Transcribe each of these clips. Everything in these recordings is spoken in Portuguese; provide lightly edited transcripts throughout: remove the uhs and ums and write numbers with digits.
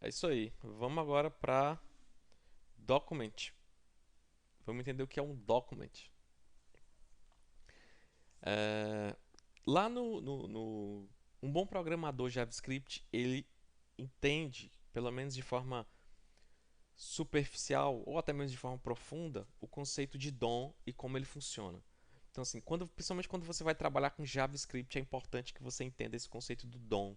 É isso aí. Vamos agora para document. Vamos entender o que é um document. É, Lá um bom programador JavaScript, ele entende, pelo menos de forma superficial ou até mesmo de forma profunda, o conceito de DOM e como ele funciona. Então, assim, principalmente quando você vai trabalhar com JavaScript, é importante que você entenda esse conceito do DOM.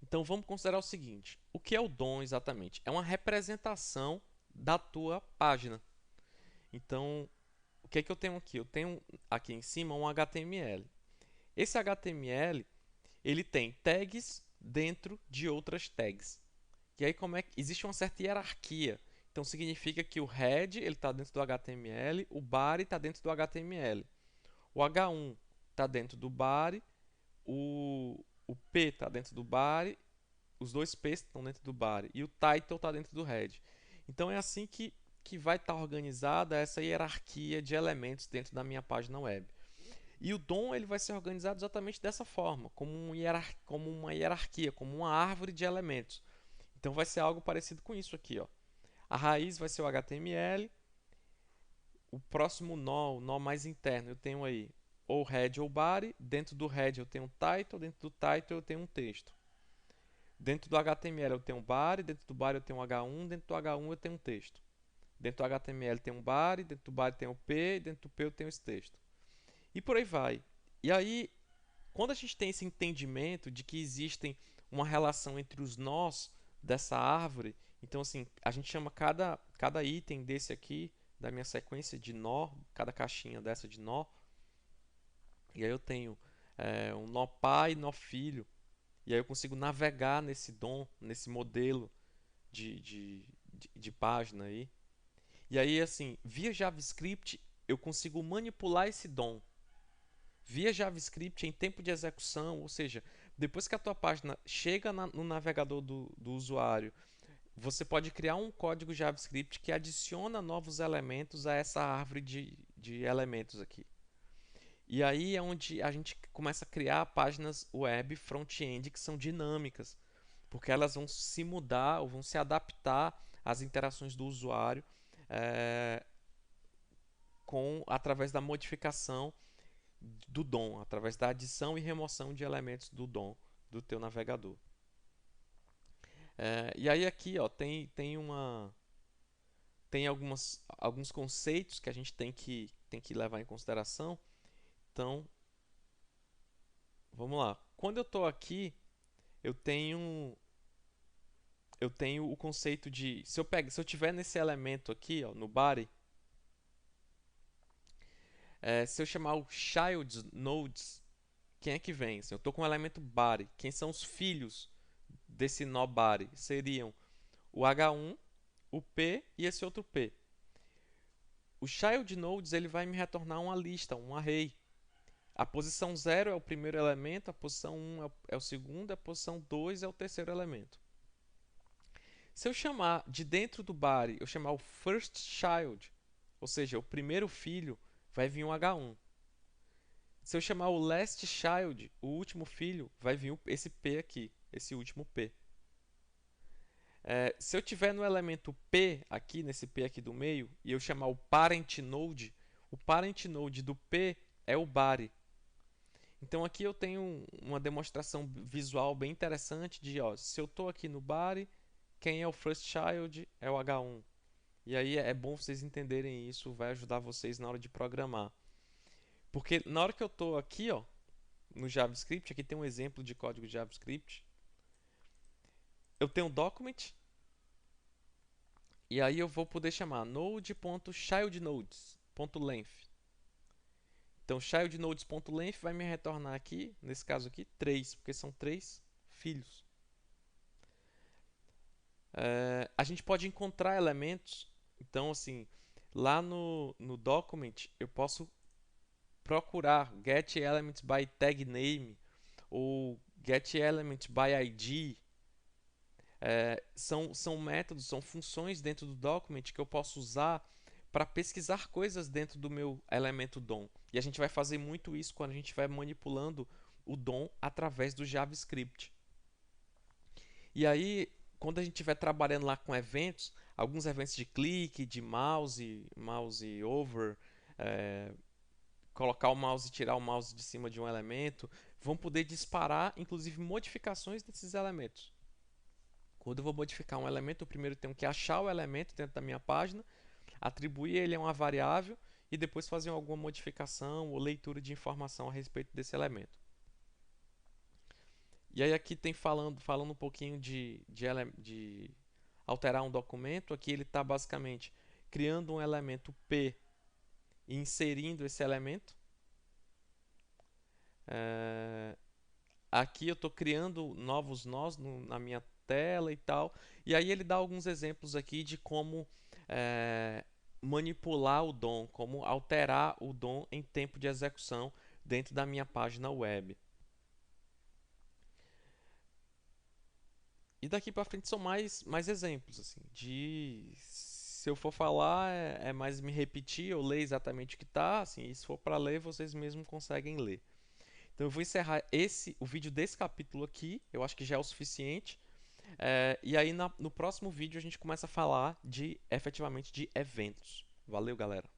Então, vamos considerar o seguinte: o que é o DOM exatamente? É uma representação da tua página. Então, o que é que eu tenho aqui? Eu tenho aqui em cima um HTML. Esse HTML ele tem tags dentro de outras tags. E aí como é que existe uma certa hierarquia. Então significa que o head ele está dentro do HTML, o body está dentro do HTML, o H1 está dentro do body, o P está dentro do body, os dois P's estão dentro do body e o title está dentro do head. Então é assim que vai estar organizada essa hierarquia de elementos dentro da minha página web. E o DOM ele vai ser organizado exatamente dessa forma, como uma hierarquia, como uma árvore de elementos. Então vai ser algo parecido com isso aqui, ó. A raiz vai ser o HTML, o próximo nó, o nó mais interno, eu tenho aí ou head ou body, dentro do head eu tenho um title, dentro do title eu tenho um texto. Dentro do HTML eu tenho um body, dentro do body eu tenho um H1, dentro do H1 eu tenho um texto. Dentro do HTML tem um body, dentro do body tem um P, dentro do P eu tenho esse texto. E por aí vai. E aí, quando a gente tem esse entendimento de que existem uma relação entre os nós dessa árvore, então assim, a gente chama cada item desse aqui, da minha sequência de nó, cada caixinha dessa de nó, e aí eu tenho um nó pai e nó filho, e aí eu consigo navegar nesse DOM, nesse modelo de página aí. E aí, assim, via JavaScript eu consigo manipular esse DOM via JavaScript em tempo de execução, ou seja, depois que a tua página chega no navegador do usuário, você pode criar um código JavaScript que adiciona novos elementos a essa árvore de elementos aqui. E aí é onde a gente começa a criar páginas web front-end que são dinâmicas, porque elas vão se mudar ou vão se adaptar às interações do usuário através da modificação do DOM, através da adição e remoção de elementos do DOM do teu navegador. E aí aqui ó, tem alguns conceitos que a gente tem que levar em consideração. Então, vamos lá. Quando eu estou aqui, eu tenho eu tenho o conceito de se eu tiver nesse elemento aqui, ó, no body, se eu chamar o child nodes, quem é que vem? Assim, eu estou com o elemento body. Quem são os filhos desse nó body? Seriam o H1, o P e esse outro P. O child nodes ele vai me retornar uma lista, um array. A posição 0 é o primeiro elemento, a posição 1 é o segundo, a posição 2 é o terceiro elemento. Se eu chamar de dentro do body, eu chamar o first child, ou seja, o primeiro filho, vai vir um H1. Se eu chamar o last child, o último filho, vai vir esse P aqui, esse último P. Se eu tiver no elemento P aqui, nesse P aqui do meio, e eu chamar o parent node do P é o body. Então aqui eu tenho uma demonstração visual bem interessante de, ó, se eu estou aqui no body, quem é o first child é o H1. E aí é bom vocês entenderem isso, vai ajudar vocês na hora de programar. Porque na hora que eu estou aqui, ó, no JavaScript, aqui tem um exemplo de código de JavaScript, eu tenho um document, e aí eu vou poder chamar node.childNodes.length. Então, childNodes.length vai me retornar aqui, nesse caso aqui, 3, porque são 3 filhos. A gente pode encontrar elementos, então assim, lá no document eu posso procurar get elements by tag name ou get elements by ID. São métodos, são funções dentro do document que eu posso usar para pesquisar coisas dentro do meu elemento DOM. E a gente vai fazer muito isso quando a gente vai manipulando o DOM através do JavaScript. E aí, quando a gente estiver trabalhando lá com eventos, alguns eventos de clique, de mouse over, é, colocar o mouse e tirar o mouse de cima de um elemento, vão poder disparar, inclusive, modificações desses elementos. Quando eu vou modificar um elemento, eu primeiro tenho que achar o elemento dentro da minha página, atribuir ele a uma variável e depois fazer alguma modificação ou leitura de informação a respeito desse elemento. E aí aqui tem falando um pouquinho de alterar um documento. Aqui ele está basicamente criando um elemento P e inserindo esse elemento. Aqui eu estou criando novos nós na minha tela e tal. E aí ele dá alguns exemplos aqui de como manipular o DOM, como alterar o DOM em tempo de execução dentro da minha página web. E daqui para frente são mais exemplos, assim, de se eu for falar é mais me repetir, eu ler exatamente o que está, assim, e se for para ler, vocês mesmos conseguem ler. Então eu vou encerrar o vídeo desse capítulo aqui, eu acho que já é o suficiente. E aí no próximo vídeo a gente começa a falar efetivamente de eventos. Valeu, galera!